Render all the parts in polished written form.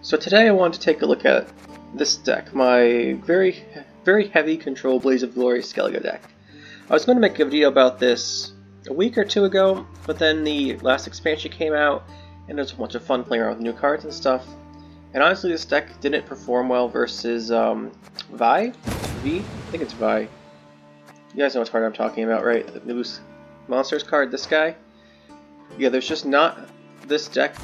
So today I wanted to take a look at this deck, my very heavy control Blaze of Glory Skellige deck. I was going to make a video about this a week or two ago, but then the last expansion came out and there was a bunch of fun playing around with new cards and stuff. And honestly, this deck didn't perform well versus Vi? V? I think it's Vi. You guys know what card I'm talking about, right? The new Monsters card, this guy? Yeah, there's just not... This deck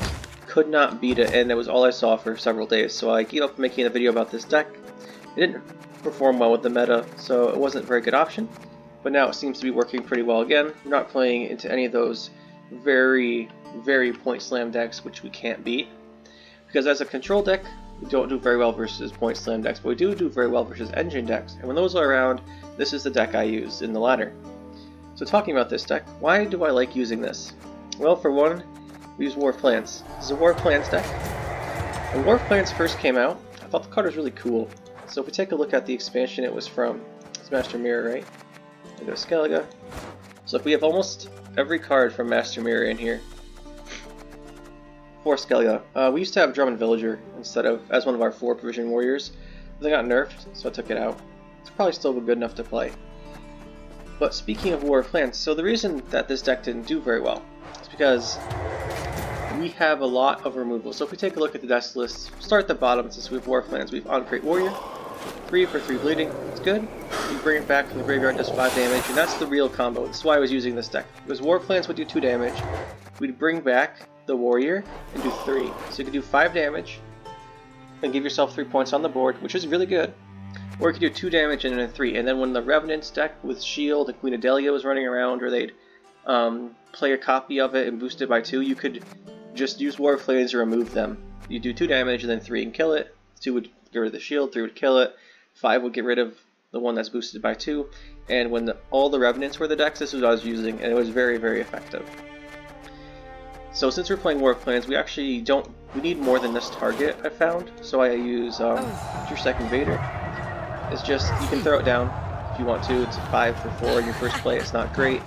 could not beat it, and it was all I saw for several days, so I gave up making a video about this deck. It didn't perform well with the meta, so it wasn't a very good option, but now it seems to be working pretty well again. We're not playing into any of those very point slam decks which we can't beat, because as a control deck, we don't do very well versus point slam decks, but we do very well versus engine decks, and when those are around, this is the deck I use in the ladder. So talking about this deck, why do I like using this? Well, for one, we use War of Plans. This is a War of Plans deck. When War of Plans first came out, I thought the card was really cool. So if we take a look at the expansion it was from, it's Master Mirror, right? We go Skellige. So if we have almost every card from Master Mirror in here for Skellige. We used to have Drummond Villager instead of as one of our 4 provision warriors. They got nerfed, so I took it out. It's probably still good enough to play. But speaking of War of Plans, so the reason that this deck didn't do very well is because we have a lot of removal. So if we take a look at the deck list, start at the bottom, since we have War of Plans, we have On-Crate Warrior, 3 for 3 bleeding, it's good. You bring it back from the graveyard, does 5 damage, and that's the real combo. That's why I was using this deck. Because War of Plans would do 2 damage, we'd bring back the Warrior and do 3. So you could do 5 damage, and give yourself 3 points on the board, which is really good. Or you could do 2 damage and then 3, and then when the Revenant's deck with Shield and Queen Adelia was running around, or they'd play a copy of it and boost it by 2, you could just use War of Flames to remove them. You do 2 damage and then 3 and kill it. 2 would get rid of the shield, 3 would kill it, 5 would get rid of the one that's boosted by 2, and when all the Revenants were the decks, this was what I was using, and it was very effective. So since we're playing War of Plans, we actually we need more than this target, I found, so I use your second Vader. It's just, you can throw it down if you want to. It's 5 for 4 in your first play, it's not great.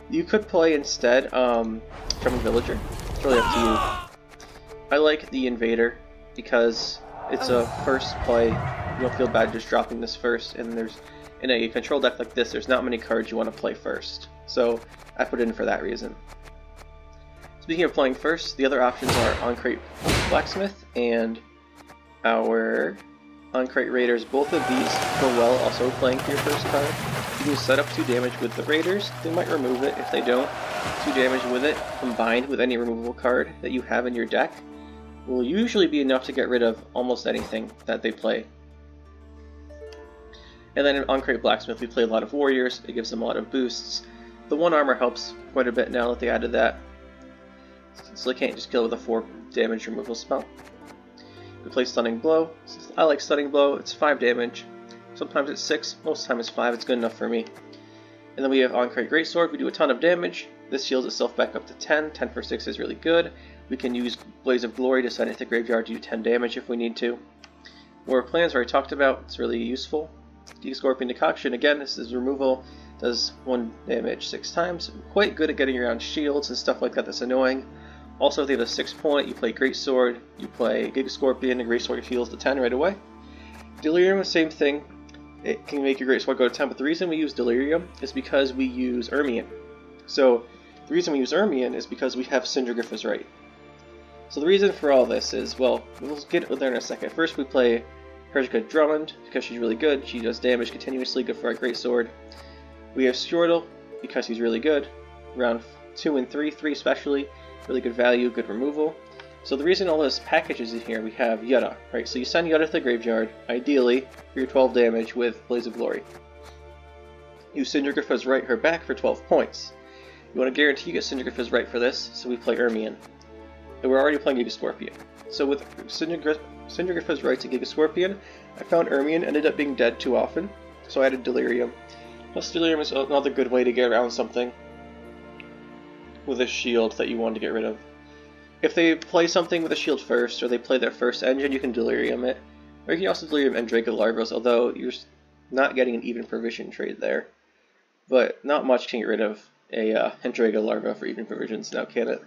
You could play instead Drummond Villager. It's really up to you. I like the Invader because it's a first play. You don't feel bad just dropping this first, and in a control deck like this, there's not many cards you want to play first. So I put it in for that reason. Speaking of playing first, the other options are On-Crate Blacksmith and our On-Crate Raiders. Both of these go well also playing for your first card. You can set up 2 damage with the Raiders. They might remove it. If they don't, 2 damage with it combined with any removable card that you have in your deck will usually be enough to get rid of almost anything that they play. And then in On-Crate Blacksmith we play a lot of warriors. It gives them a lot of boosts. The 1 armor helps quite a bit now that they added that, so they can't just kill with a 4 damage removal spell. We play Stunning Blow. I like Stunning Blow. It's 5 damage. Sometimes it's 6. Most of the time it's 5. It's good enough for me. And then we have On-Crate Greatsword. We do a ton of damage. This shields itself back up to 10. 10 for 6 is really good. We can use Blaze of Glory to send it to the graveyard to do 10 damage if we need to. War of Plans, already talked about. It's really useful. Giga Scorpion Decoction. Again, this is removal. Does 1 damage 6 times. Quite good at getting around shields and stuff like that. That's annoying. Also, if they have a 6 point, you play Greatsword, you play Giga Scorpion, and Greatsword heals to 10 right away. Delirium, same thing. It can make your Greatsword go to 10, but the reason we use Delirium is because we use Ermion. So, the reason we use Ermion is because we have Syndragryph's Right. So the reason for all this is, well, we'll get there in a second. First we play Herjika Drummond, because she's really good. She does damage continuously, good for our Greatsword. We have Stjordal, because he's really good. Round 2 and 3, 3 especially. Really good value, good removal. So the reason all this package is in here, we have Yutta, right? So you send Yutta to the graveyard, ideally, for your 12 damage with Blaze of Glory. You Syndragryph's Right her back for 12 points. You want to guarantee you get Syndragryph's Right for this, so we play Ermion. And we're already playing Giga Scorpion. So with Syndragryph's Right to Giga Scorpion, I found Ermion ended up being dead too often, so I added Delirium. Plus Delirium is another good way to get around something with a shield that you want to get rid of. If they play something with a shield first, or they play their first engine, you can Delirium it. Or you can also Delirium Endraga Larvas, although you're not getting an even provision trade there. But not much can get rid of a Endraga Larva for even provisions now, can it?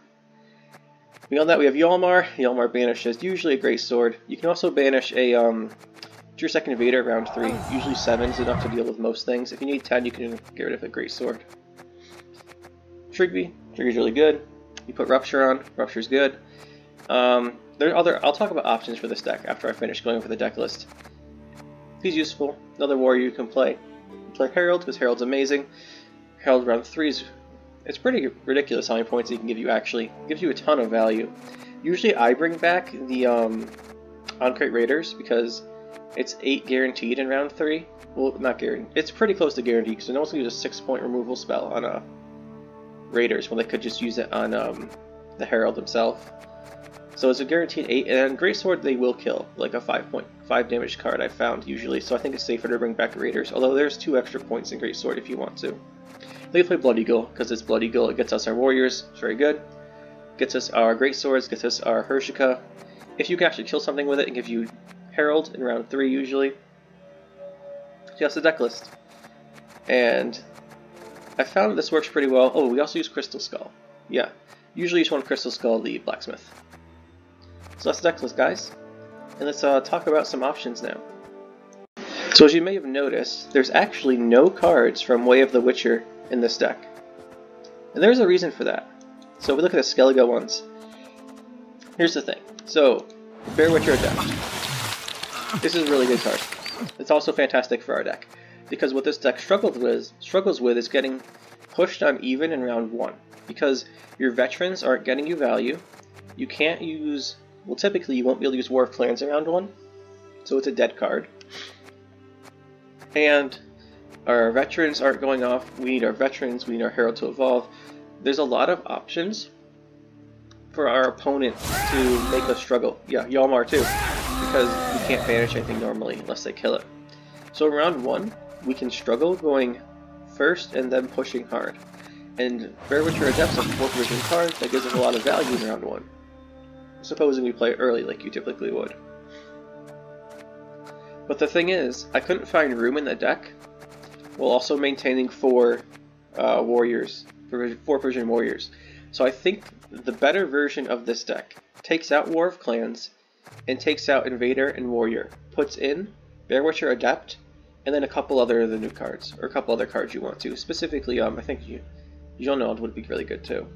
Beyond that, we have Yalmar. Yalmar banishes usually a great sword. You can also banish a your second invader round 3. Usually 7 is enough to deal with most things. If you need 10, you can get rid of a great sword. Trigby. Trigby's really good. You put Rupture on. Rupture's good. There are other. I'll talk about options for this deck after I finish going over the deck list. He's useful. Another warrior you can play. You play Herald because Herald's amazing. Herald round 3 is. It's pretty ridiculous how many points he can give you. Actually, it gives you a ton of value. Usually, I bring back the on-crate raiders because it's 8 guaranteed in round 3. Well, not guaranteed. It's pretty close to guaranteed because it also uses a 6-point removal spell on raiders when they could just use it on the Herald himself. So it's a guaranteed 8, and Greatsword they will kill, like a 5.5 damage card I found usually, so I think it's safer to bring back Raiders, although there's 2 extra points in Greatsword if you want to. They play Blood Eagle, because it's Blood Eagle, it gets us our Warriors, it's very good. Gets us our Greatswords, gets us our Hershika. If you can actually kill something with it, it gives you Herald in round 3 usually. Just a deck list. And I found this works pretty well. Oh, we also use Crystal Skull. Yeah, usually use one Crystal Skull, the Blacksmith. So that's the deck list, guys. And let's talk about some options now. So as you may have noticed, there's actually no cards from Way of the Witcher in this deck. And there's a reason for that. So if we look at the Skellige ones. Here's the thing. So, Bear Witcher Adept. This is a really good card. It's also fantastic for our deck. Because what this deck struggles with is getting pushed on even in round 1. Because your veterans aren't getting you value. You can't use... Well, typically you won't be able to use War of Clans in round 1. So it's a dead card. And our veterans aren't going off. We need our veterans, we need our Herald to evolve. There's a lot of options for our opponent to make us struggle. Yeah, Yalmar too, because we can't banish anything normally unless they kill it. So in round 1, we can struggle going first and then pushing hard. And Bear Witcher Adept's a 4th version card that gives us a lot of value in round 1. Supposing we play early like you typically would. But the thing is, I couldn't find room in the deck while also maintaining 4 warriors, 4 version warriors. So I think the better version of this deck takes out War of Clans and takes out Invader and Warrior, puts in Bear Witcher Adept, and then a couple other of the new cards, or a couple other cards you want to. Specifically, I think Jonald would be really good too.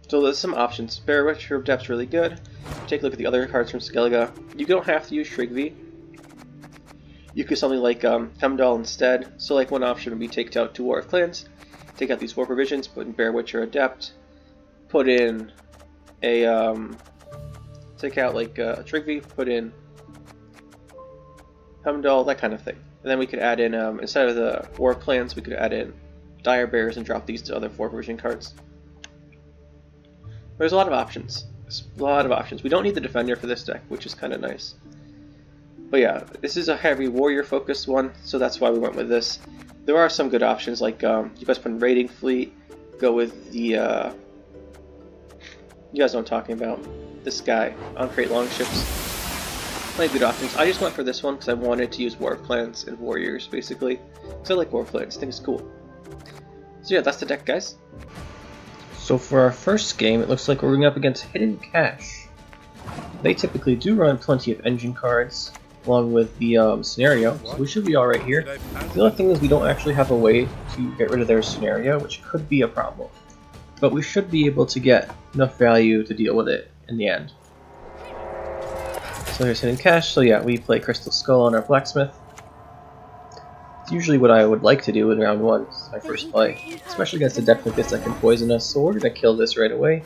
So there's some options. Bear Witcher Adept's really good. Take a look at the other cards from Skellige. You don't have to use Trigby. You could something like Hemdall instead. So like one option would be take out 2 War of Clans, take out these 4 provisions, put in Bear Witcher Adept, put in a take out like Trigby, put in Hemdall, that kind of thing. And then we could add in instead of the War of Clans, we could add in Dire Bears and drop these to other 4 provision cards. There's a lot of options. A lot of options. We don't need the Defender for this deck, which is kind of nice. But yeah, this is a heavy warrior focused one, so that's why we went with this. There are some good options, like you guys put in Raiding Fleet, go with the, you guys know what I'm talking about, this guy, on-crate Longships. Plenty of good options. I just went for this one because I wanted to use War of Clans and Warriors, basically. Because I like War of Clans, I think it's cool. So yeah, that's the deck, guys. So for our first game, it looks like we're going up against Hidden Cache. They typically do run plenty of engine cards, along with the scenario, so we should be alright here. The only thing is we don't actually have a way to get rid of their scenario, which could be a problem. But we should be able to get enough value to deal with it in the end. So here's Hidden Cache, so yeah, we play Crystal Skull on our Blacksmith. It's usually what I would like to do in round 1, it's my first play. Especially against a deck like this that can poison us, so we're going to kill this right away.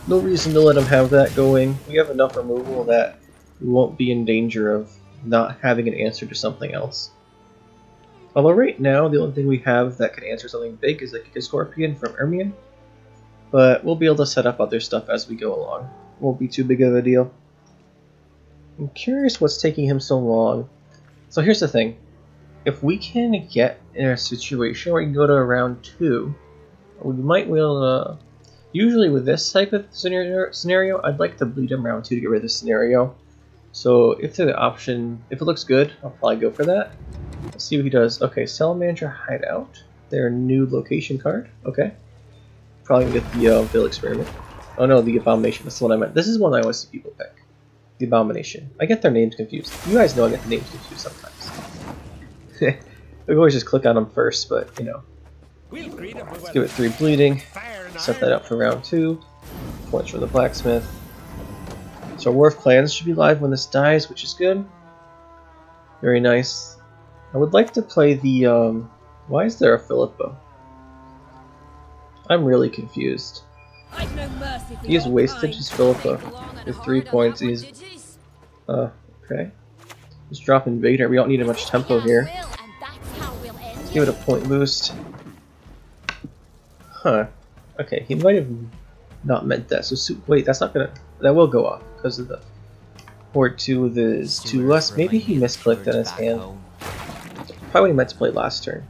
No reason to let him have that going. We have enough removal that we won't be in danger of not having an answer to something else. Although right now, the only thing we have that could answer something big is like a Scorpion from Ermion. But we'll be able to set up other stuff as we go along. Won't be too big of a deal. I'm curious what's taking him so long. So here's the thing. If we can get in a situation where we can go to round 2, we might be able to... Usually with this type of scenario, I'd like to bleed him round 2 to get rid of this scenario. So if the option, if it looks good, I'll probably go for that. Let's see what he does. Okay, Salamander Hideout. Their new location card. Okay. Probably gonna get the Bill Experiment. Oh no, the Abomination. That's the one I meant. This is one I always see people pick. The Abomination. I get their names confused. You guys know I get the names confused sometimes. We always just click on them first, but you know. Let's give it 3 bleeding. Set that up for round 2. Points for the blacksmith. So War of Clans should be live when this dies, which is good. Very nice. I would like to play the why is there a Philippa? I'm really confused. He has wasted his Philippa with 3 points. He's okay. Let's drop Invader. We don't need much tempo here. Let's give it a point boost. Huh. Okay, he might have not meant that. So wait, that's not gonna. That will go off because of the Horde 2 with his 2 less. Maybe he misclicked on his hand. Probably what he meant to play last turn.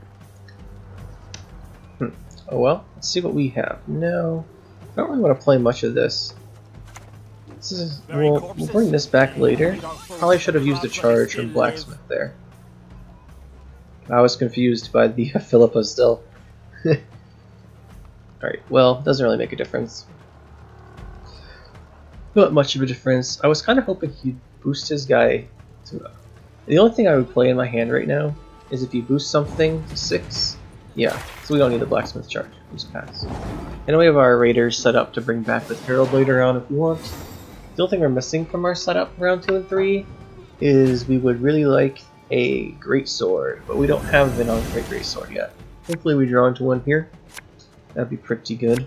Oh well, let's see what we have. No, I don't really want to play much of this. We'll bring this back later. Probably should have used a charge from Blacksmith there. I was confused by the Philippa still. Alright, well, doesn't really make a difference. Not much of a difference. I was kind of hoping he'd boost his guy to... The only thing I would play in my hand right now is if you boost something to 6. Yeah, so we don't need the Blacksmith charge. Just pass. And we have our Raiders set up to bring back the Herald later on if we want. The only thing we're missing from our setup round 2 and 3 is we would really like a Great Sword, but we don't have an on-crate Great Sword yet. Hopefully we draw into one here. That'd be pretty good.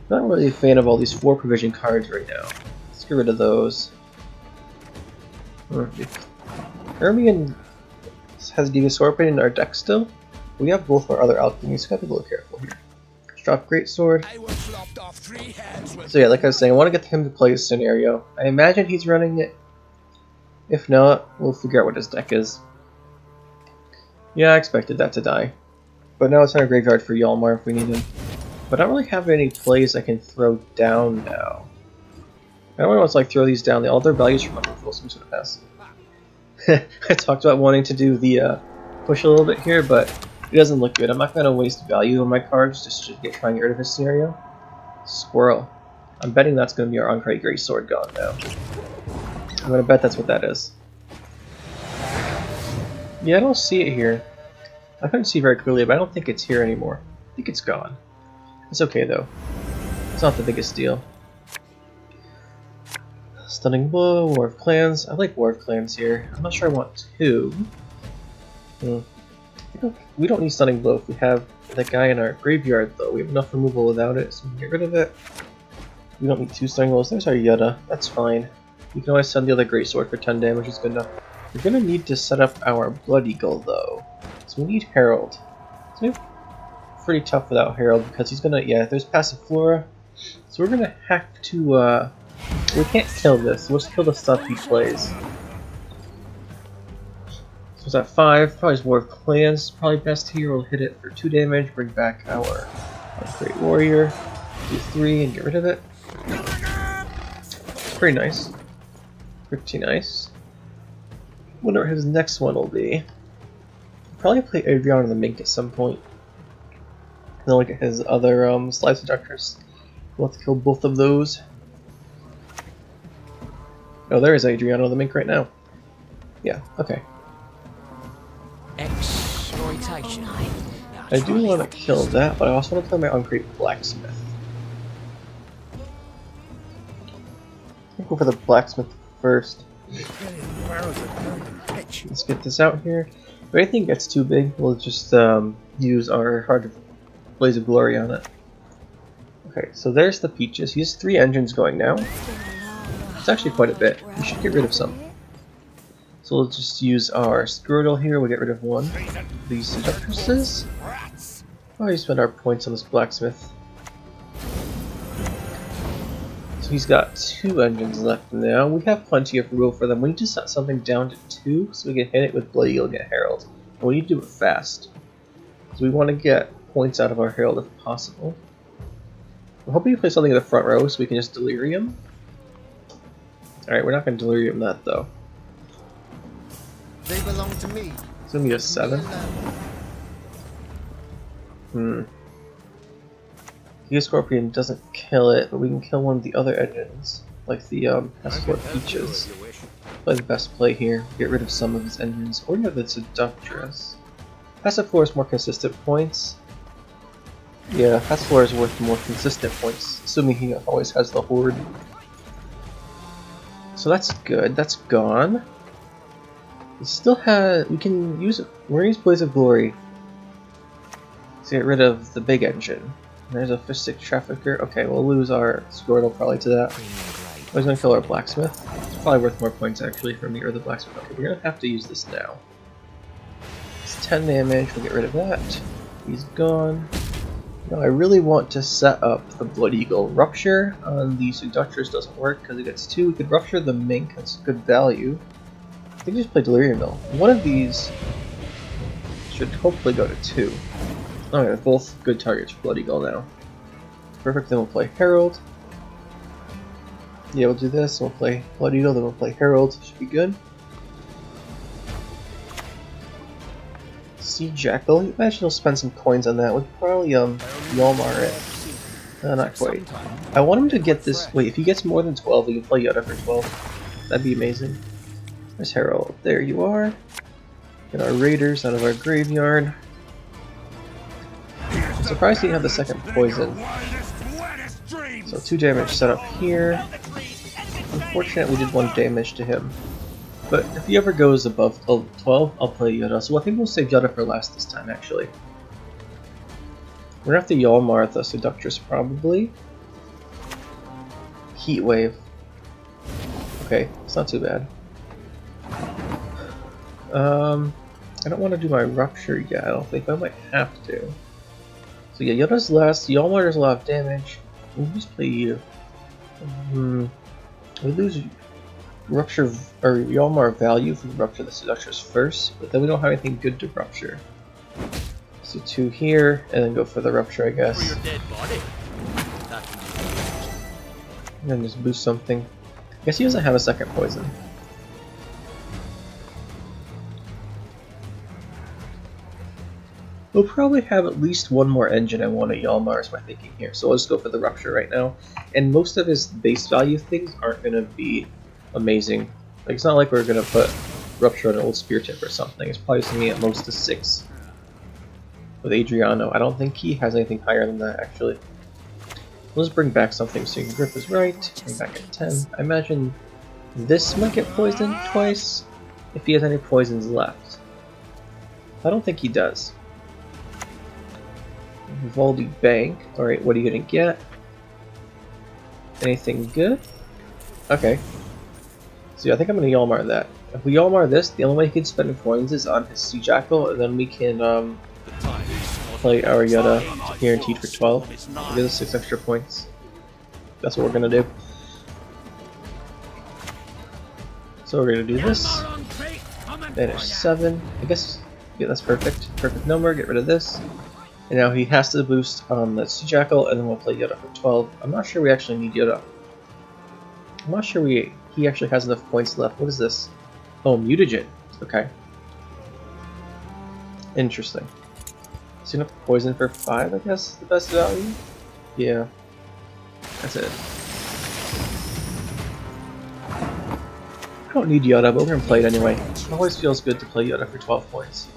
Not really a fan of all these 4 provision cards right now. Let's get rid of those. Ermion has Diva Scorpion in our deck still. We have both our other alchemies, so gotta be a little careful here. Let's drop Greatsword. So yeah, like I was saying, I want to get him to play a scenario. I imagine he's running it. If not, we'll figure out what his deck is. Yeah, I expected that to die. But now it's in our graveyard for Yalmar if we need him. But I don't really have any plays I can throw down now. I don't want to like throw these down. All their values are fucking full, so I'm just gonna pass. I talked about wanting to do the push a little bit here, but it doesn't look good. I'm not gonna waste value on my cards just to try and get rid of his scenario. Squirrel. I'm betting that's gonna be our on-crate Great Sword gone now. I'm gonna bet that's what that is. Yeah, I don't see it here. I couldn't see very clearly, but I don't think it's here anymore. I think it's gone. It's okay though. It's not the biggest deal. Stunning Blow, War of Clans. I like War of Clans here. I'm not sure I want 2. We don't need Stunning Blow if we have that guy in our graveyard though. We have enough removal without it, so we can get rid of it. We don't need 2 Stunning Blows. There's our Yutta. That's fine. We can always send the other Great Sword for 10 damage, is good enough. We're gonna need to set up our Blood Eagle though. So we need Herald. So pretty tough without Herald because he's gonna, yeah, there's Passiflora. So we're gonna have to, we can't kill this, we'll just kill the stuff he plays. So it's at 5, probably War of Clans, probably best here. We'll hit it for 2 damage, bring back our Great Warrior, do 3 and get rid of it. Pretty nice. Pretty nice. Wonder what his next one will be. Probably play Adrian the Mink at some point. And then look at his other Slide Seductress. We'll have to kill both of those. Oh, there is Adriano the Mink right now. Yeah, okay. Exploitation. I do want to kill that, but I also want to play my on-crate Blacksmith. I'll go for the Blacksmith first. Let's get this out here. If anything gets too big, we'll just use our Heart of Blaze of Glory on it. Okay, so there's the Peaches. He has 3 engines going now. It's actually quite a bit. We should get rid of some. So we'll just use our Squirtle here. We'll get rid of 1. These Seductresses. Oh, we spend our points on this Blacksmith. So he's got 2 engines left now. We have plenty of room for them. We need to set something down to 2 so we can hit it with Blood Eagle and get Herald. And we need to do it fast. So we want to get points out of our Herald if possible. I'm hoping you play something in the front row so we can just Delirium. Alright, we're not going to Delirium that though. They belong to me. It's going to be a 7. The Scorpion doesn't kill it, but we can kill one of the other engines, like the Hesper Peaches. Play the best play here, get rid of some of his engines, or you have the Seductress. Passiflora is more consistent points. Yeah, Passiflora is worth more consistent points, assuming he always has the Horde. So that's good, that's gone. We still have, we can use, we're gonna use Blaze of Glory to get rid of the big engine. There's a Fistic Trafficker. Okay, we'll lose our Squirtle probably to that. I was gonna kill our Blacksmith. It's probably worth more points actually for me or the Blacksmith. Okay, we're gonna have to use this now. It's 10 damage, we'll get rid of that. He's gone. Now I really want to set up the Blood Eagle. Rupture on the Seductress doesn't work because it gets 2. We could Rupture the Mink, that's good value. I think just play Delirium Mill. One of these should hopefully go to 2. Oh yeah, both good targets for Blood Eagle now. Perfect, then we'll play Herald. Yeah, we'll do this, we'll play Blood Eagle, then we'll play Herald. Should be good. Sea Jackal, imagine he'll spend some coins on that. We'll probably Yalmar it. Not quite. I want him to get this. Wait, if he gets more than 12, we can play Yoda for 12. That'd be amazing. There's Herald. There you are. Get our Raiders out of our graveyard. I'm surprised he didn't have the second poison. So 2 damage set up here. Unfortunately, we did 1 damage to him. But if he ever goes above 12, I'll play Yoda. So I think we'll save Yoda for last this time, actually. We're gonna have to Yalmar the Seductress, probably. Heat Wave. Okay, it's not too bad. I don't want to do my Rupture yet, I don't think, but I might have to. So yeah, Yoda's last, Yalmar does a lot of damage. We'll just play you. We lose Rupture, or Yalmar value from Rupture the Seductress first, but then we don't have anything good to Rupture. So 2 here, and then go for the Rupture, I guess. And then just boost something. I guess he doesn't have a second poison. We'll probably have at least 1 more engine and 1 at Yalmar is my thinking here, so let's go for the Rupture right now. And most of his base value things aren't going to be amazing. Like, it's not like we're going to put Rupture on an old Spear Tip or something. It's probably something at most a 6. With Adriano, I don't think he has anything higher than that, actually. Let's bring back something. So Grip is right, bring back at 10. I imagine this might get poisoned twice, if he has any poisons left. I don't think he does. Vivaldi Bank. Alright, what are you gonna get? Anything good? Okay. So yeah, I think I'm gonna Yalmar that. If we Yalmar this, the only way he can spend coins is on his Sea Jackal, and then we can play our Yoda guaranteed for 12. We'll get us 6 extra points. That's what we're gonna do. So we're gonna do this. Vanish 7. I guess, yeah, that's perfect. Perfect number, get rid of this. And now he has to boost on the Sea Jackal, and then we'll play Yoda for 12. I'm not sure we actually need Yoda. I'm not sure he actually has enough points left. What is this? Oh, Mutagen. Okay. Interesting. So enough poison for 5, I guess, the best value? Yeah. That's it. I don't need Yoda, but we're gonna play it anyway. It always feels good to play Yoda for 12 points.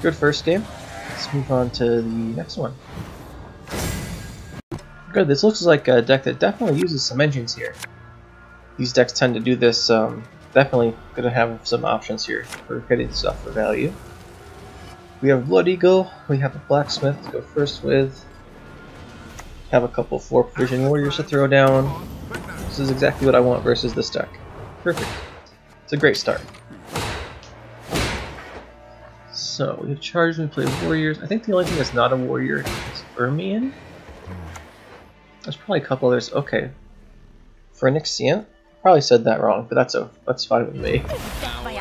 Good first game. Let's move on to the next one. Good, this looks like a deck that definitely uses some engines here. These decks tend to do this, definitely gonna have some options here for getting stuff for value. We have Blood Eagle, we have a Blacksmith to go first with. Have a couple 4 Provision Warriors to throw down. This is exactly what I want versus this deck. Perfect. It's a great start. So, we have Charge, we play Warriors. I think the only thing that's not a Warrior is Ermion. There's probably a couple others. Okay. Phoenixient? Probably said that wrong, but that's fine with me.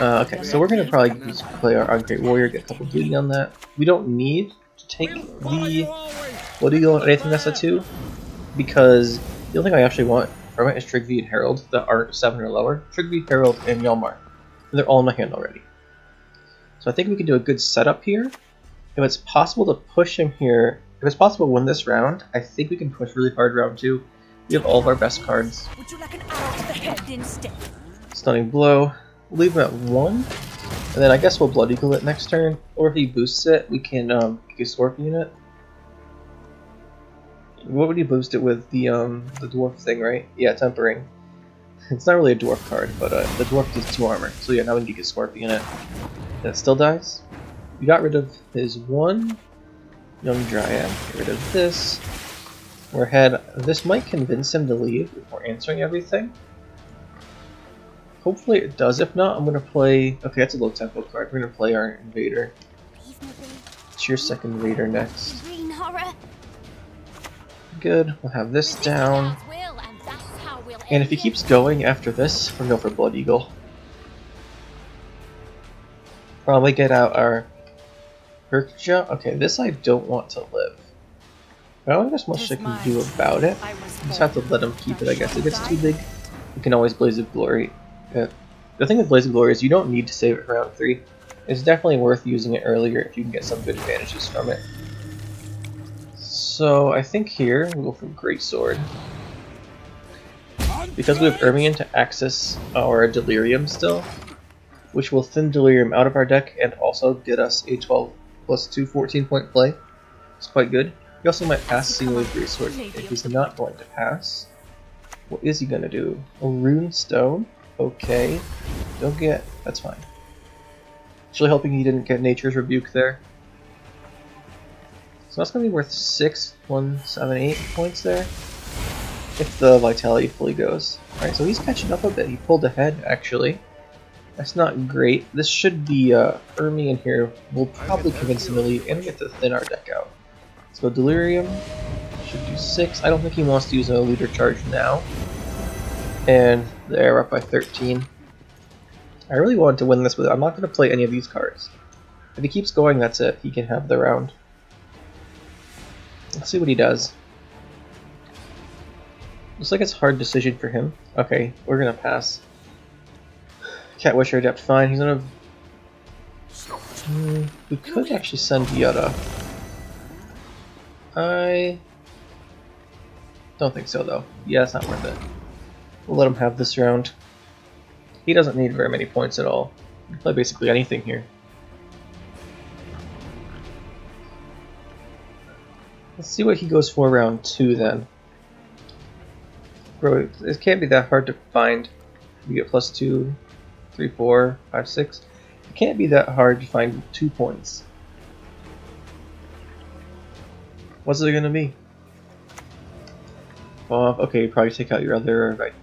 Okay, so we're gonna probably just play our Great Warrior, get a couple bleeding on that. We don't need to take the Blood Eagle and anything that's a 2, because the only thing I actually want from it is Trigby and Herald that are 7 or lower. Trigby, Herald, and Yalmar. And they're all in my hand already. So I think we can do a good setup here. If it's possible to push him here, If it's possible to win this round, I think we can push really hard round 2. We have all of our best cards. Would you like an arrow to the head instead? Stunning Blow. We'll leave him at 1. And then I guess we'll Blood Eagle it next turn. Or if he boosts it, we can kick a Scorpion it. What would he boost it with? The dwarf thing, right? Yeah, Tempering. It's not really a dwarf card, but the dwarf does 2 armor. So yeah, now we can kick a Scorpion it. And it still dies. We got rid of his 1 Young Dryad. Get rid of this. We're ahead. This might convince him to leave before answering everything. Hopefully it does. If not, I'm going to play... Okay, that's a low tempo card. We're going to play our Invader. It's your second Invader next. Green horror. Good. We'll have this down. And if he keeps going after this, we're going to go for Blood Eagle. Probably get out our Herkja. Okay, this I don't want to live. I don't think there's much I can do about it. Just have to let him keep it, I guess. If it gets too big, we can always Blaze of Glory. The thing with Blaze of Glory is you don't need to save it for round 3. It's definitely worth using it earlier if you can get some good advantages from it. So I think here we'll go for Greatsword. Because we have Ermion to access our Delirium still, which will thin Delirium out of our deck and also get us a 12 plus 2 14-point play. It's quite good. He also might pass Seal with Greatsword. If he's not going to pass, what is he going to do? A Rune Stone? Okay. Don't get... That's fine. Just really hoping he didn't get Nature's Rebuke there. So that's going to be worth 6, 1, 7, 8 points there. If the Vitality fully goes. Alright, so he's catching up a bit. He pulled ahead, actually. That's not great. This should be Ermi in here. We'll probably convince him to leave and get to thin our deck out. Let's go Delirium. Should do 6. I don't think he wants to use a leader charge now. And there, we're up by 13. I really wanted to win this with it. I'm not going to play any of these cards. If he keeps going, that's it. He can have the round. Let's see what he does. Looks like it's a hard decision for him. Okay, we're going to pass. Cat Wisher Adept, fine. He's going to... we could actually send Yutta. I don't think so, though. Yeah, it's not worth it. We'll let him have this round. He doesn't need very many points at all. He can play basically anything here. Let's see what he goes for round 2 then. Bro, it can't be that hard to find. We get plus 2, 3, 4, 5, 6. It can't be that hard to find 2 points. What's it gonna be? Okay, you probably take out your other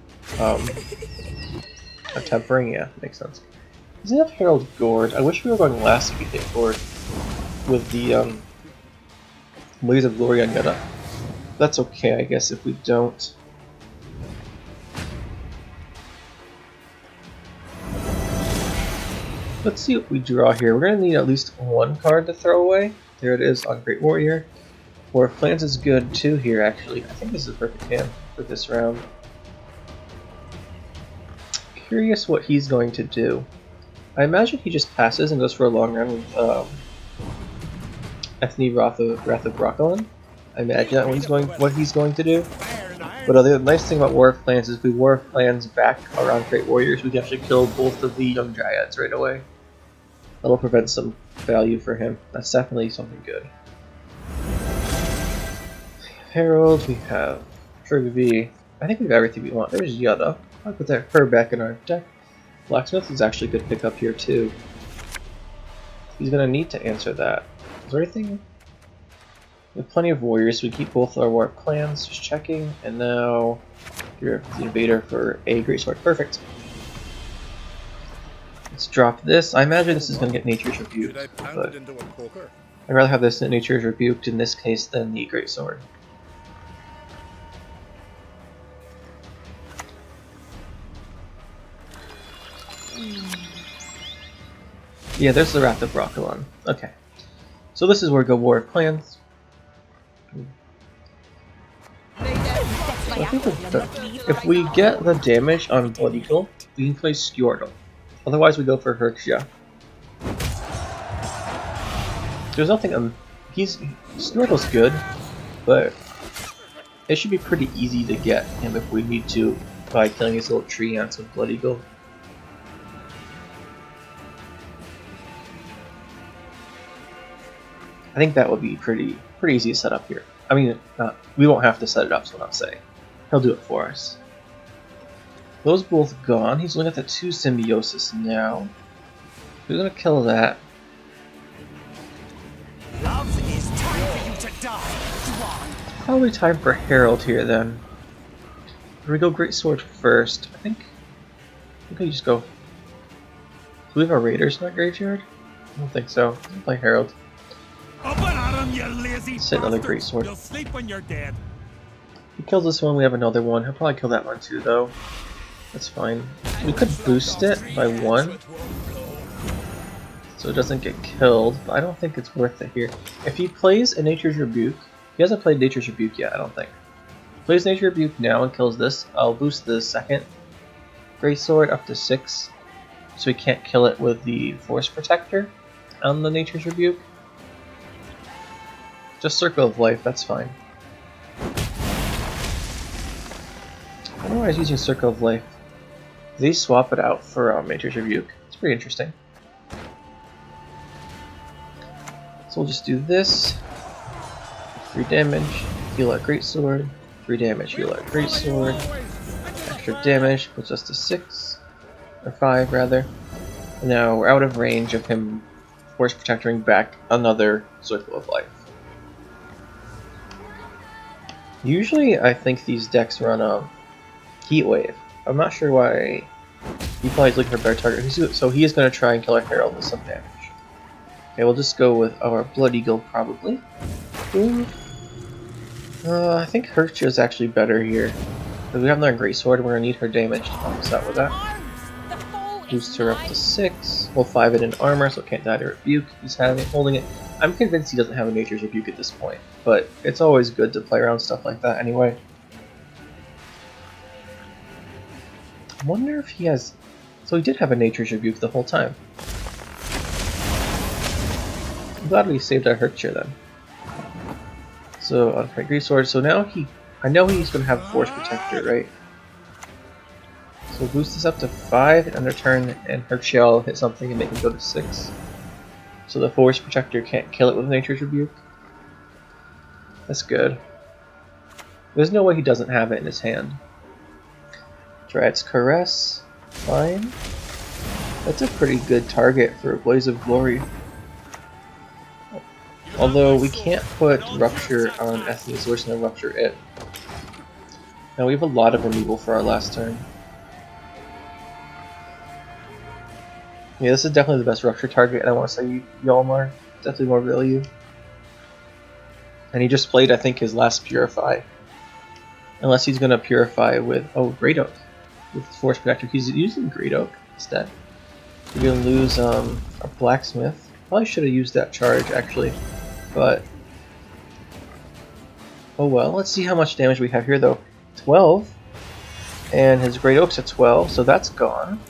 Tempering, yeah, makes sense. Does he have Herald Gourd? I wish we were going last if he did Gourd with the Blaze of Glory on Yutta. That's okay, I guess, if we don't. Let's see what we draw here. We're going to need at least 1 card to throw away. There it is on Great Warrior. Or Flans is good too here, actually. I think this is a perfect hand for this round. Curious what he's going to do. I imagine he just passes and goes for a long run with Ethne Wrath of Broccolin. I imagine that what he's going to do. But the nice thing about War of Clans is if we War of Clans back around Great Warriors, we can actually kill both of the Young Dryads right away. That'll prevent some value for him. That's definitely something good. Herald, we have Trigv. I think we have everything we want. There's Yutta. I'll put her back in our deck. Blacksmith is actually a good pickup here too. He's gonna need to answer that. Is there anything? We have plenty of warriors, so we keep both our war clans. Just checking, and now you're the invader for a greatsword. Perfect. Let's drop this. I imagine this is gonna get Nature's Rebuke, but I'd rather have this Nature's Rebuked in this case than the greatsword. Yeah, there's the Wrath of Broccolin. Okay. So this is where we go War of Clans. So I think if we get the damage on Blood Eagle, we can play Skjordal. Otherwise we go for Herkja. There's nothing Snorkel's good, but it should be pretty easy to get him if we need to by killing his little tree ants with Blood Eagle. I think that would be pretty easy to set up here. I mean, we won't have to set it up, so I'll say. He'll do it for us. Those both gone. He's looking at the 2 symbiosis now. We're gonna kill that. Love is time for you to die. Probably time for Herald here then. We go Great Sword first. I think we just go. Do we have our Raiders in our graveyard? I don't think so. We'll play Herald. Sit another Great Sword. You'll sleep when you're dead. He kills this one, we have another one. He'll probably kill that one too though. That's fine. We could boost it by 1. So it doesn't get killed, but I don't think it's worth it here. If he plays a Nature's Rebuke, he hasn't played Nature's Rebuke yet, I don't think. Plays Nature's Rebuke now and kills this, I'll boost the second Great Sword up to 6, so he can't kill it with the Force Protector on the Nature's Rebuke. Just Circle of Life, that's fine. I don't know why I was using Circle of Life. They swap it out for Nature's Rebuke. It's pretty interesting. So we'll just do this. 3 damage, heal out Great Sword. 3 damage, heal out Great Sword. Extra damage puts us to 6. Or 5 rather. And now we're out of range of him Force Protecting back another Circle of Life. Usually I think these decks run a Heat Wave. I'm not sure why. He probably is looking for a better target. So he is going to try and kill our Herald with some damage. Okay, we'll just go with our Blood Eagle probably. Ooh. I think Hercha is actually better here. Because we have another Great Sword and we're going to need her damage to help us out with that. Boost her up to 6. We'll 5 it in armor so it can't die to Rebuke. He's holding it. I'm convinced he doesn't have a Nature's Rebuke at this point. But it's always good to play around stuff like that anyway. I wonder if he has... So he did have a Nature's Rebuke the whole time. I'm glad we saved our Hercha then. So, on Great Sword, so now I know he's going to have Force Protector, right? So we'll boost this up to 5 and under turn, and Hercha will hit something and make him go to 6. So the Force Protector can't kill it with Nature's Rebuke. That's good. There's no way he doesn't have it in his hand. Dryad's Caress, fine. That's a pretty good target for a Blaze of Glory. Although we can't put Rupture on Ethne, so we're just going to Rupture it. Now we have a lot of removal for our last turn. Yeah, this is definitely the best Rupture target, and I want to say Yalmar. Definitely more value. And he just played, I think, his last Purify. Unless he's going to Purify with, Great Oak. With Force Protector. He's using Great Oak instead. We're going to lose our Blacksmith. Probably should have used that charge, actually. But, oh well. Let's see how much damage we have here, though. 12. And his Great Oak's at 12, so that's gone.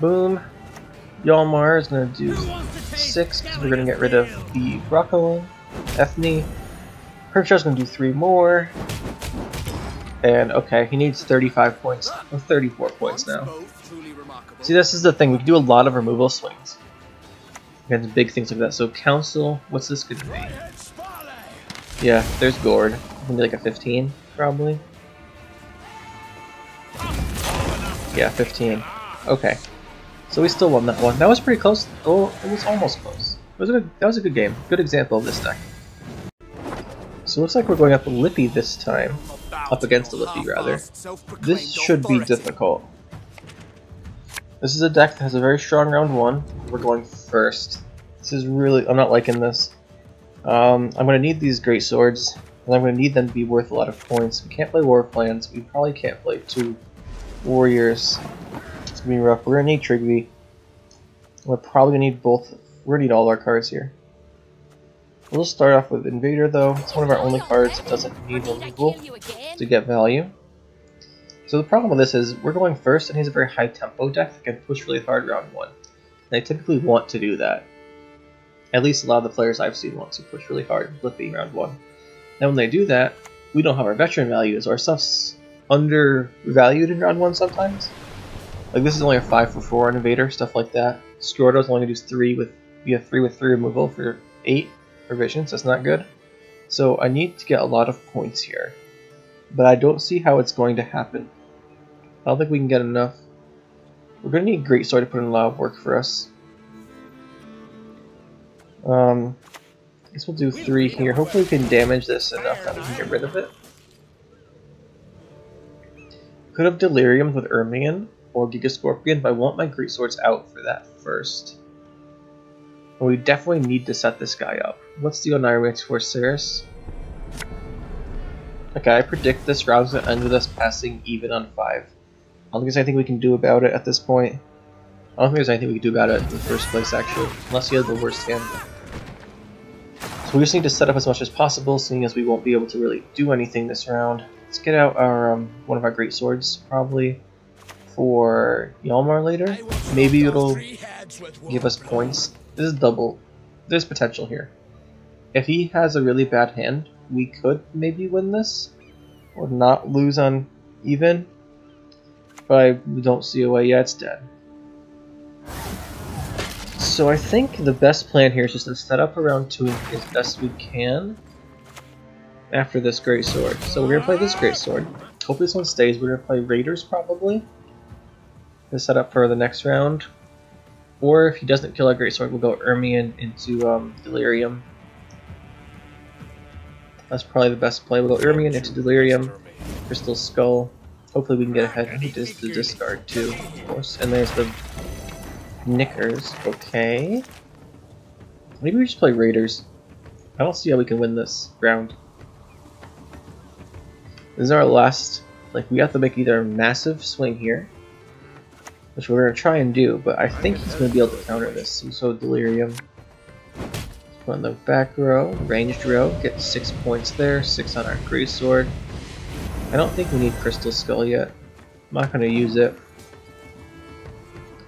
Boom. Yalmar is going to do 6, because we're going to get rid of the Rocco one. Ethne. Hercha's going to do 3 more. And, okay, he needs 35 points. Or 34 points now. See, this is the thing. We can do a lot of removal swings against big things like that. So, Council, what's this going to be? Yeah, there's Gord. Maybe like a 15, probably. Yeah, 15. Okay. So we still won that one. That was pretty close. Oh, it was almost close. That was a good game. Good example of this deck. So it looks like we're going up a Lippy this time. Up against a Lippy, rather. This should be difficult. This is a deck that has a very strong round 1. We're going first. This is really... I'm not liking this. I'm going to need these Great Swords, and I'm going to need them to be worth a lot of points. We can't play War Plans. We probably can't play 2 Warriors. It's going to be rough. We're going to need Trigby. We're probably going to need both. We're going to need all our cards here. We'll just start off with Invader, though. It's one of our only cards that doesn't need removal to get value. So the problem with this is we're going first, and he has a very high tempo deck that can push really hard round 1. And I typically want to do that. At least a lot of the players I've seen want to push really hard with Lippy round 1. Now when they do that, we don't have our veteran values. Our stuff's undervalued in round 1 sometimes. Like this is only a 5 for 4 on Invader, stuff like that. Squirtle's only gonna do 3 with 3 with 3 removal for 8 provisions, that's not good. So I need to get a lot of points here. But I don't see how it's going to happen. I don't think we can get enough. We're gonna need Greatsword to put in a lot of work for us. I guess we'll do 3 here. Hopefully we can damage this enough that we can get rid of it. Could have Delirium with Ermion or Giga Scorpion, but I want my Greatswords out for that first. And we definitely need to set this guy up. What's the Onirimax for Cirrus? Okay, I predict this round's gonna end with us passing even on 5. I don't think there's anything we can do about it at this point. I don't think there's anything we can do about it in the first place, actually, unless you have the worst hand. So we just need to set up as much as possible, seeing as we won't be able to really do anything this round. Let's get out our one of our great swords, probably for Yalmar later. Maybe it'll give us points. This is double. There's potential here. If he has a really bad hand, we could maybe win this, or not lose on even. But I don't see a way. Yeah, it's dead. So I think the best plan here is just to set up around 2 as best we can after this great sword. So we're gonna play this great sword. Hope this one stays. We're gonna play Raiders probably to set up for the next round. Or if he doesn't kill our great sword, we'll go Ermion into Delirium. That's probably the best play. We'll go Ermion into Delirium, Crystal Skull. Hopefully we can get ahead and the discard too, of course. And there's the Knickers. Okay. Maybe we just play Raiders. I don't see how we can win this round. This is our last. Like, we have to make either a massive swing here, which we're going to try and do, but I think he's going to be able to counter this. So Delirium. Put on the back row, ranged row, get 6 points there, 6 on our Greatsword. I don't think we need Crystal Skull yet. I'm not going to use it.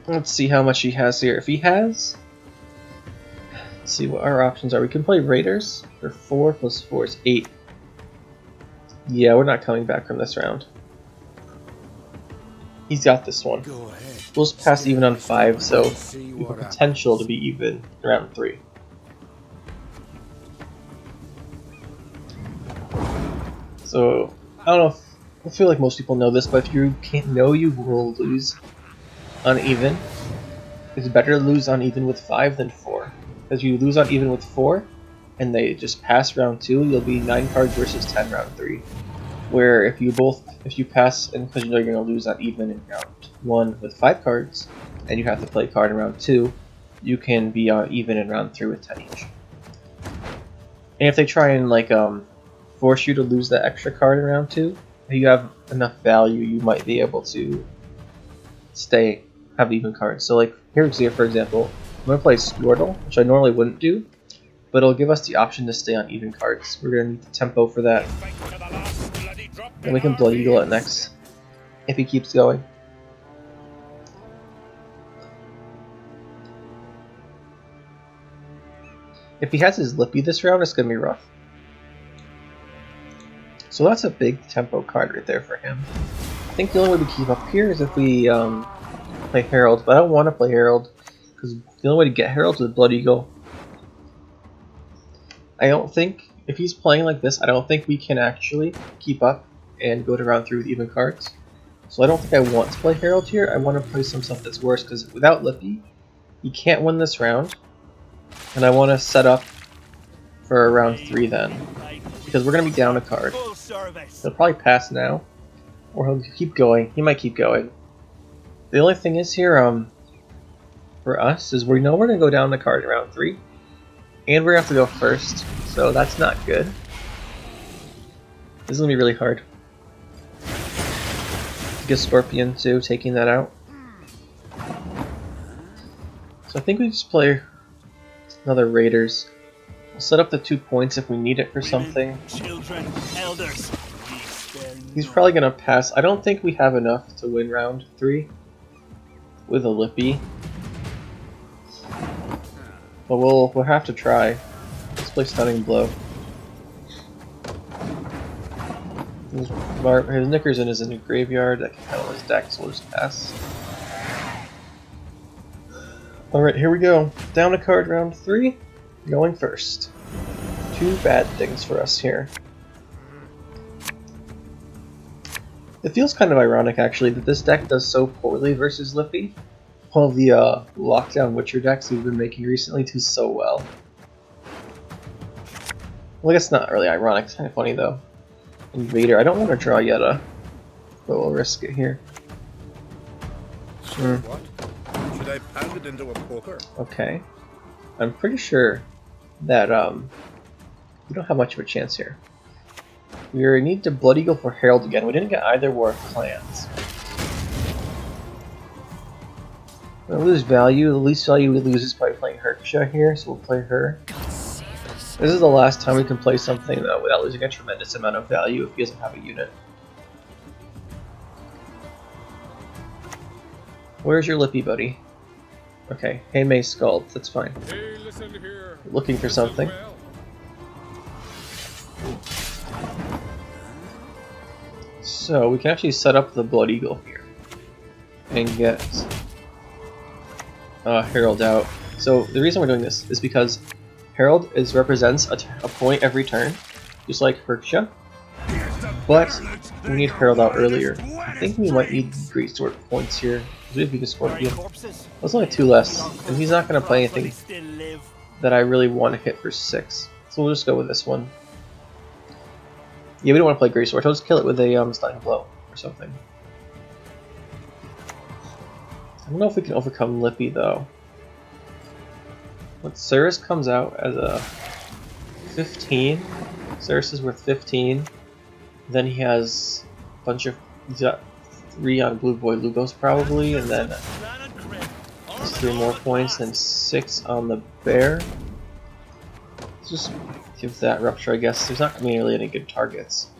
Let's see how much he has here. If he has... Let's see what our options are. We can play Raiders for 4 plus 4 is 8. Yeah, we're not coming back from this round. He's got this one. We'll just pass even on 5, so we have potential to be even in round 3. So, I don't know if, I feel like most people know this, but if you can't know you will lose uneven, it's better to lose uneven with 5 than 4. Because you lose uneven with 4, and they just pass round 2, you'll be 9 cards versus 10 round 3. Where if you pass, and because you know you're going to lose uneven in round 1 with 5 cards, and you have to play a card in round 2, you can be even in round 3 with 10 each. And if they try and like force you to lose that extra card in round 2, if you have enough value, you might be able to have even cards. So like here, for example, I'm going to play Squirtle, which I normally wouldn't do, but it'll give us the option to stay on even cards. We're going to need the tempo for that. And we can Blood Eagle it next, if he keeps going. If he has his Lippy this round, it's going to be rough. So that's a big tempo card right there for him. I think the only way we keep up here is if we play Herald, but I don't want to play Herald, because the only way to get Herald is with Blood Eagle. I don't think, if he's playing like this, I don't think we can actually keep up and go to round 3 with even cards. So I don't think I want to play Herald here. I want to play some stuff that's worse, because without Lippy, he can't win this round. And I want to set up for round 3 then, because we're going to be down a card. He'll probably pass now, or he'll keep going. He might keep going. The only thing is here, for us, is we know we're going to go down the card in round 3, and we're going to have to go first, so that's not good. This is going to be really hard. Get Scorpion too, taking that out. So I think we just play another Raiders. We'll set up the 2 points if we need it for something. Children, elders. He's probably going to pass. I don't think we have enough to win round 3 with a Lippy. But we'll have to try. Let's play Stunning Blow. His Nickerson is in a graveyard that can handle his deck, so we'll just pass. Alright, here we go. Down to card round 3. Going first. 2 bad things for us here. It feels kind of ironic, actually, that this deck does so poorly versus Lippy, while the Lockdown Witcher decks we've been making recently do so well. Well, I guess not really ironic, it's kind of funny though. Invader, I don't want to draw Yetta, but we'll risk it here. So what? Should I pound it into a poker? Okay. I'm pretty sure that we don't have much of a chance here. We need to Blood Eagle for Herald again. We didn't get either War of Clans. We'll lose value. The least value we lose is by playing Herksha here, so we'll play her. This is the last time we can play something though without losing a tremendous amount of value if he doesn't have a unit. Where's your Lippy, buddy? Okay, hey May Scald, that's fine. Hey, listen here. Looking for something. Well. So we can actually set up the Blood Eagle here and get Herald out. So the reason we're doing this is because Herald represents a point every turn, just like Herksha, but we need Herald out earlier. I think we might need Greatsword points here. We have the Scorpion. That's only 2 less, and he's not going to play anything that I really want to hit for 6. So we'll just go with this one. Yeah, we don't want to play Greatsword. I'll just kill it with a Stunning Blow or something. I don't know if we can overcome Lippy though. But Cirrus comes out as a 15. Cirrus is worth 15. Then he has a bunch of... He's got 3 on Blue Boy Lugos probably, and then 3 more points, and 6 on the Bear. Let's just give that Rupture, I guess. There's not really any good targets.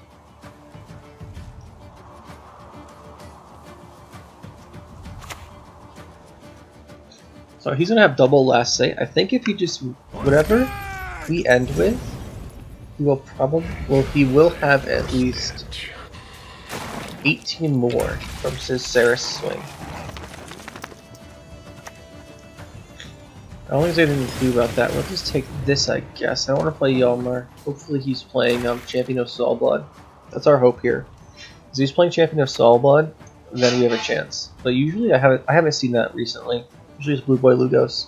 So he's gonna have double last say. I think if he just whatever we end with, he will he will have at least 18 more from his Ceres swing. I don't think there's anything to do about that. We'll just take this, I guess. I don't want to play Yalmar. Hopefully he's playing Champion of Soulblood. That's our hope here. If he's playing Champion of Soulblood, then we have a chance. But usually I haven't seen that recently. Usually it's Blue Boy Lugos.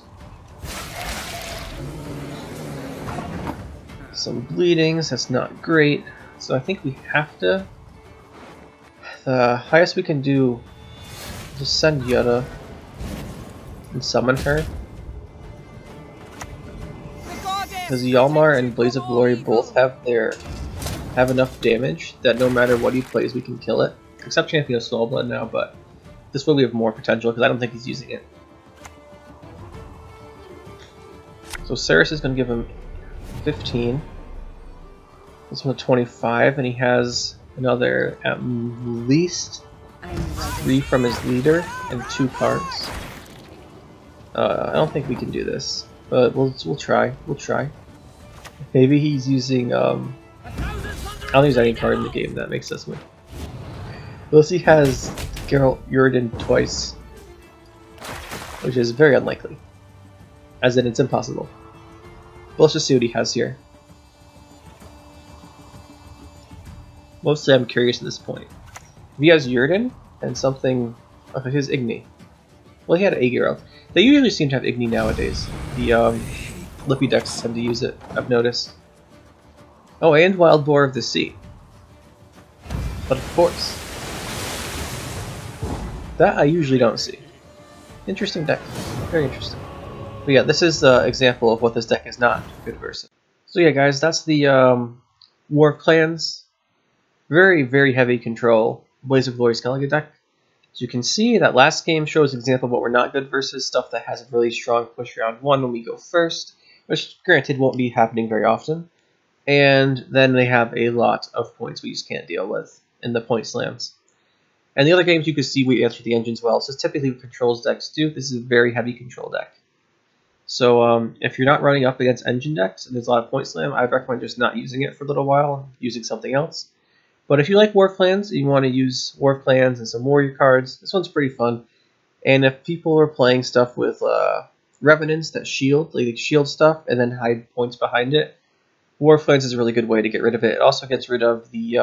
Some bleedings, that's not great. So I think we have to... The highest we can do is just send Yetta and summon her. Because Yalmar and Blaze of Glory both have enough damage that no matter what he plays we can kill it. Except Champion of Soulblood now, but this way we have more potential because I don't think he's using it. So Ceres is going to give him 15. This one 25, and he has another at least 3 from his leader and 2 cards. I don't think we can do this, but we'll try. We'll try. Maybe he's using I don't use any card in the game that makes us win. Unless he has Geralt Uridan twice, which is very unlikely. As in, it's impossible. But let's just see what he has here. Mostly I'm curious at this point. If he has Uridan and something... Okay, his Igni. Well, he had Aegirov. They usually seem to have Igni nowadays. The Lippy decks tend to use it, I've noticed. Oh, and Wild Boar of the Sea. But of course. That I usually don't see. Interesting deck. Very interesting. But yeah, this is the example of what this deck is not good versus. So yeah, guys, that's the War of Clans. Very, very heavy control Blaze of Glory Skellige deck. As you can see, that last game shows an example of what we're not good versus, stuff that has a really strong push round 1 when we go first, which granted won't be happening very often. And then they have a lot of points we just can't deal with in the point slams. And the other games you can see we answer the engines well, so typically what controls decks do. This is a very heavy control deck. So if you're not running up against engine decks and there's a lot of point slam, I'd recommend just not using it for a little while, using something else. But if you like War Plans, and you want to use War Plans and some warrior cards, this one's pretty fun. And if people are playing stuff with Revenants that shield, like shield stuff, and then hide points behind it, War Plans is a really good way to get rid of it. It also gets rid of the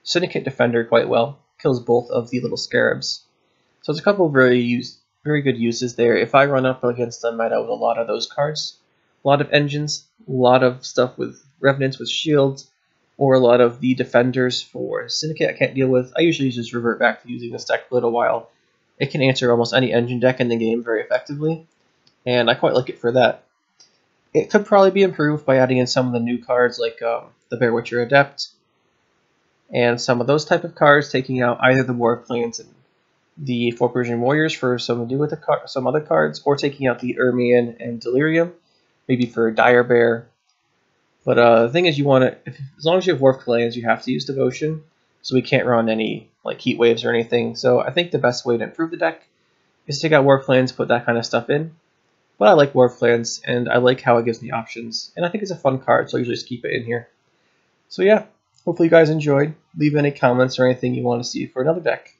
Syndicate Defender quite well. Kills both of the little scarabs. So there's a couple of very good uses there. If I run up against them, I'd out with a lot of those cards. A lot of engines, a lot of stuff with Revenants with shields, or a lot of the defenders for Syndicate I can't deal with. I usually just revert back to using this deck for a little while. It can answer almost any engine deck in the game very effectively, and I quite like it for that. It could probably be improved by adding in some of the new cards like the Bear Witcher Adept, and some of those type of cards, taking out either the War Plans and the 4 Persian Warriors for some to do with some other cards, or taking out the Ermion and Delirium, maybe for Dire Bear. But the thing is, you want to, as long as you have War Plans, you have to use Devotion, so we can't run any like Heat Waves or anything. So I think the best way to improve the deck is to take out War Plans, put that kind of stuff in. But I like War Plans, and I like how it gives me options, and I think it's a fun card, so I usually just keep it in here. So yeah, hopefully you guys enjoyed. Leave any comments or anything you want to see for another deck.